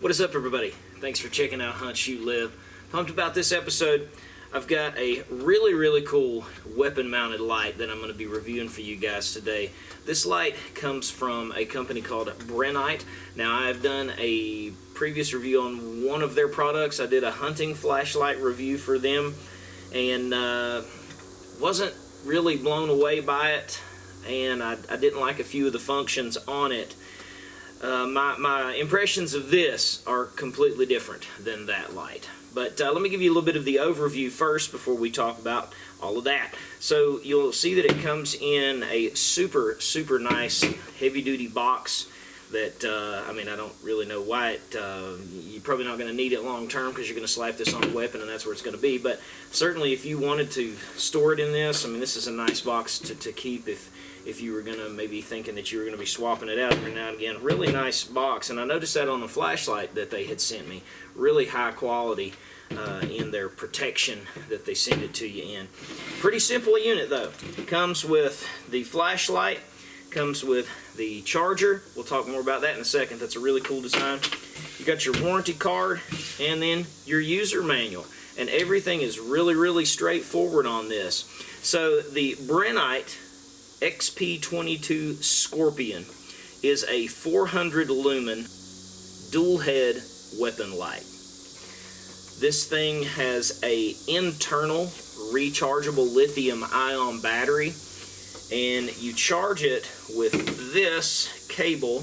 What is up, everybody? Thanks for checking out Hunt, Shoot, Live. Pumped about this episode. I've got a really cool weapon mounted light that I'm going to be reviewing for you guys today. This light comes from a company called Brinyte. Now, I've done a previous review on one of their products. I did a hunting flashlight review for them and wasn't really blown away by it, and I didn't like a few of the functions on it. My impressions of this are completely different than that light. But let me give you a little bit of the overview first before we talk about all of that. So you'll see that it comes in a super nice heavy-duty box that, I mean, I don't really know why it, you're probably not going to need it long-term because you're going to slap this on a weapon and that's where it's going to be. But certainly if you wanted to store it in this, I mean, this is a nice box to keep if you were going to maybe thinking that you were going to be swapping it out every now and again. Really nice box, and I noticed that on the flashlight that they had sent me. Really high quality in their protection that they send it to you in. Pretty simple unit though. It comes with the flashlight, comes with the charger. We'll talk more about that in a second. That's a really cool design. You got your warranty card and then your user manual. And everything is really straightforward on this. So the Brinyte XP22 Scorpion is a 400 lumen dual head weapon light. This thing has a internal rechargeable lithium ion battery, and you charge it with this cable.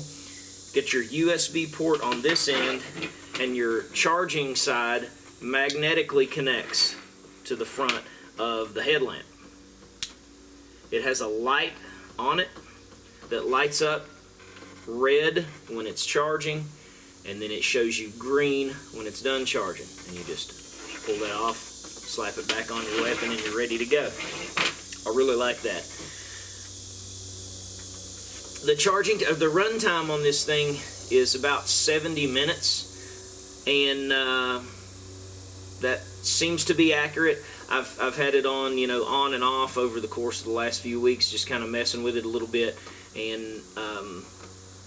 Get your USB port on this end, and your charging side magnetically connects to the front of the headlamp. It has a light on it that lights up red when it's charging, and then it shows you green when it's done charging. And you just pull that off, slap it back on your weapon, and you're ready to go. I really like that. The charging, the run time on this thing is about 70 minutes, and that seems to be accurate. I've had it on, you know, on and off over the course of the last few weeks, just kind of messing with it a little bit, and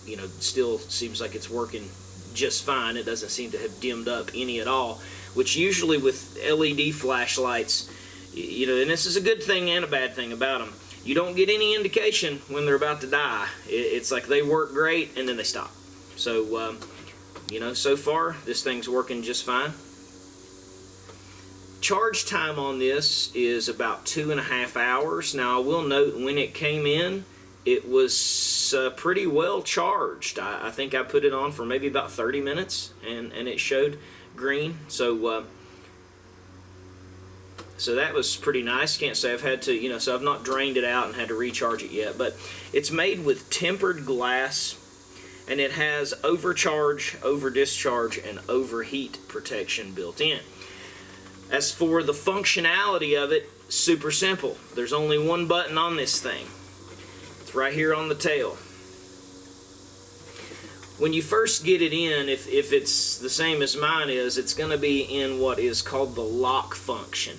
you know, still seems like it's working just fine. It doesn't seem to have dimmed up any at all, which usually with LED flashlights, you know, and this is a good thing and a bad thing about them. You don't get any indication when they're about to die. It's like they work great and then they stop. So, you know, so far this thing's working just fine. Charge time on this is about 2.5 hours. Now, I will note when it came in, it was pretty well charged. I think I put it on for maybe about 30 minutes, and it showed green. So, so that was pretty nice. Can't say I've had to, you know, so I've not drained it out and had to recharge it yet. But it's made with tempered glass, and it has overcharge, over discharge, and overheat protection built in. As for the functionality of it, super simple. There's only one button on this thing. It's right here on the tail. When you first get it in, if it's the same as mine is, it's going to be in what is called the lock function.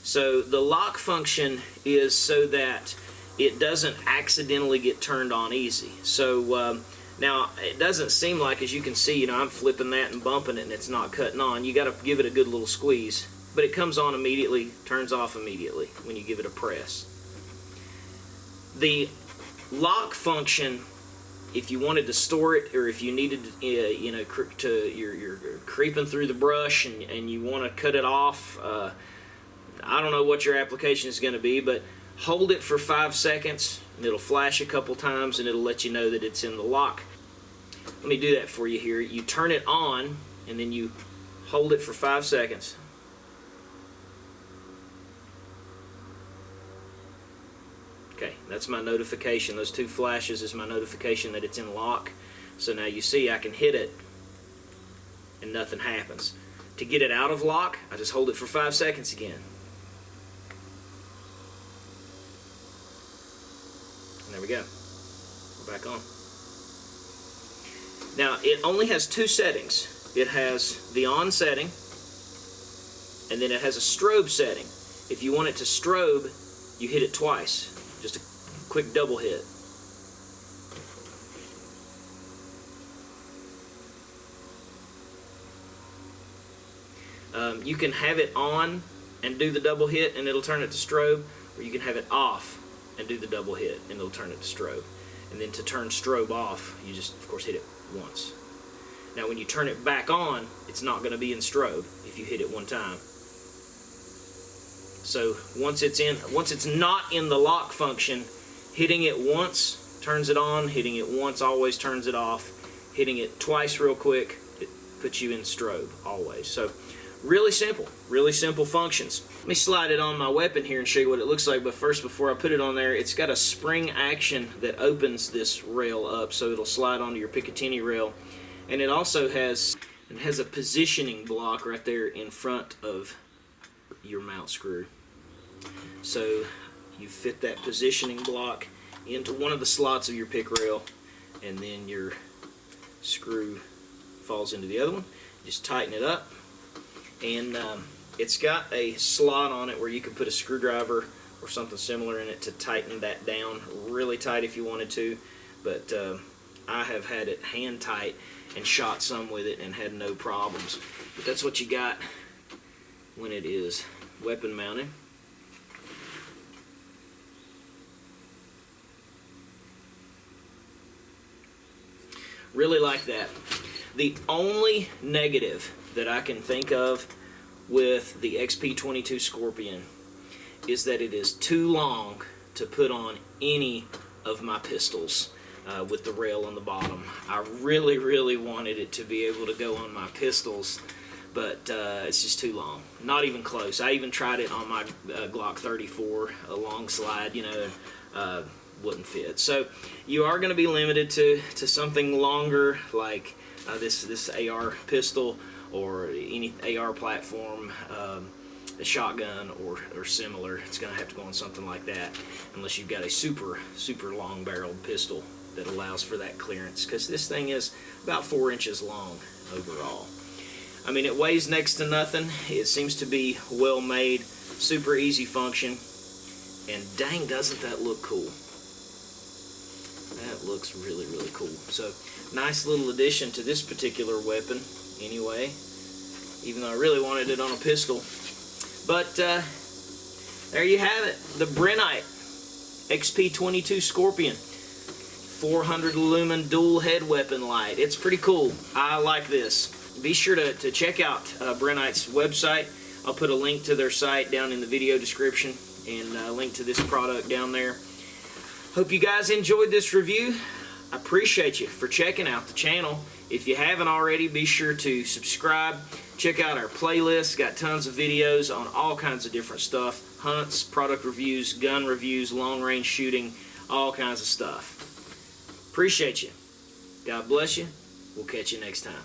So the lock function is so that it doesn't accidentally get turned on easy. So now, it doesn't seem like, as you can see, you know, I'm flipping that and bumping it and it's not cutting on. You got to give it a good little squeeze. But it comes on immediately, turns off immediately when you give it a press. The lock function, if you wanted to store it, or if you needed, you know, you're creeping through the brush and you want to cut it off, I don't know what your application is going to be, but hold it for 5 seconds, and it'll flash a couple times, and it'll let you know that it's in the lock. Let me do that for you here. You turn it on, and then you hold it for 5 seconds. Okay, that's my notification. Those two flashes is my notification that it's in lock. So now you see I can hit it and nothing happens. To get it out of lock, I just hold it for 5 seconds again. And there we go. We're back on. Now, it only has two settings. It has the on setting, and then it has a strobe setting. If you want it to strobe, you hit it twice. Just a quick double hit. You can have it on and do the double hit and it'll turn it to strobe, or you can have it off and do the double hit and it'll turn it to strobe. And then to turn strobe off, you just, of course, hit it once. Now when you turn it back on, it's not going to be in strobe if you hit it one time. So once it's not in the lock function, hitting it once turns it on, hitting it once always turns it off, hitting it twice real quick, it puts you in strobe always. So really simple functions. Let me slide it on my weapon here and show you what it looks like, but first, before I put it on there, it's got a spring action that opens this rail up so it'll slide onto your Picatinny rail, and it also has a positioning block right there in front of your mount screw. So you fit that positioning block into one of the slots of your pick rail, and then your screw falls into the other one. Just tighten it up, and it's got a slot on it where you can put a screwdriver or something similar in it to tighten that down really tight if you wanted to, but I have had it hand tight and shot some with it and had no problems. But that's what you got when it is weapon mounted. Really like that. The only negative that I can think of with the XP22 Scorpion is that it is too long to put on any of my pistols with the rail on the bottom. I really wanted it to be able to go on my pistols, but it's just too long. Not even close. I even tried it on my Glock 34, a long slide, you know, wouldn't fit. So you are going to be limited to something longer, like this AR pistol or any AR platform, a shotgun or similar. It's going to have to go on something like that, unless you've got a super long barreled pistol that allows for that clearance, because this thing is about 4 inches long overall. I mean, it weighs next to nothing. It seems to be well made, super easy function, and dang, doesn't that look cool. That looks really cool. So nice little addition to this particular weapon anyway, even though I really wanted it on a pistol. But there you have it, the Brinyte XP22 Scorpion 400 lumen dual head weapon light. It's pretty cool. I like this. Be sure to check out Brinyte's website. I'll put a link to their site down in the video description, and a link to this product down there. Hope you guys enjoyed this review. I appreciate you for checking out the channel. If you haven't already, be sure to subscribe. Check out our playlist. Got tons of videos on all kinds of different stuff. Hunts, product reviews, gun reviews, long range shooting, all kinds of stuff. Appreciate you. God bless you. We'll catch you next time.